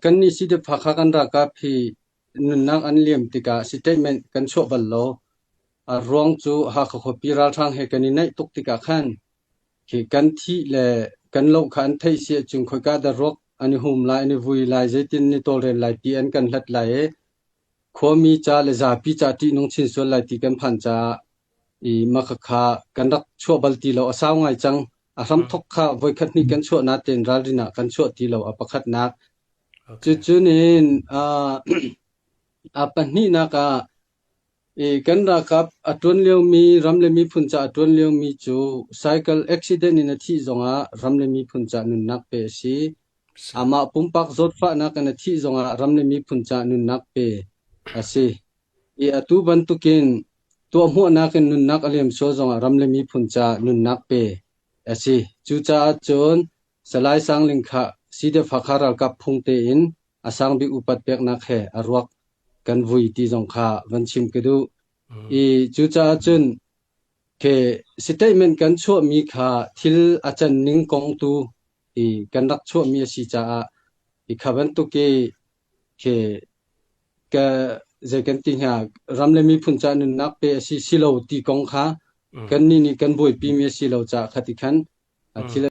กันนี่สิเดพะคะกันรากะพีนุนนักอันเลียมติกาสเตทเมนต์กันชั่วบัลโลรวงจูหาขปีราทางเฮกันนี่ในตุกติกาคันकिกันที่แลกันโลกคันไทยเสียจุงคอยกาดรกอันนี้หุมลายอันนี้วุยลายเจตินนี่ตอเรนลายปีอันกันหลัดลายขอมีจาเลจาปีจาที่น้องชินส่วนลายที่กันพันจาอีมักคะกันรักชั่วบัลตีเราสาวไงจังอารมทกขะไว้คัดนี้กันชั่วนาเต็นราลินะกันชั่วที่เราอปคัดนักจุๆนี่ปันนี้นะคะกันรักกับอัตวนเลียวมีรำเลมีพุนจาอัตวนเลียวมีจูไซเคิลอุบิเหตุนี่ที่จงรำเลมีพุนจานุนักเปสิอามาปุ่มปักจดฟ้านักนะที่จงรำเลมีพุนจานุนักเปอาสิอตุบันตุกินตัวหัวนักนุนักอเลียมโซจงรำเลมีพุนจานุนักเปอาสิจูจาจนสลายสังลิงคะสิเดฟักฮารัลกับพุงเตอินอาสังบิอุปัตเปกนักเฮอรวกกันวุยที่จงค่ะวันชิมกดูจูจาจุนเคสเตทเมนต์กันชั่วมีค่ะทิลอาจารย์นิงกงตูกันรักชั่วมีสิจาขบันตุเกเคกะเจกันติหารำเลมีพุนจานุนักเปสิโลตีกงค่ะกันนี่กันบุยปีมีสิโลจาคติคันทิล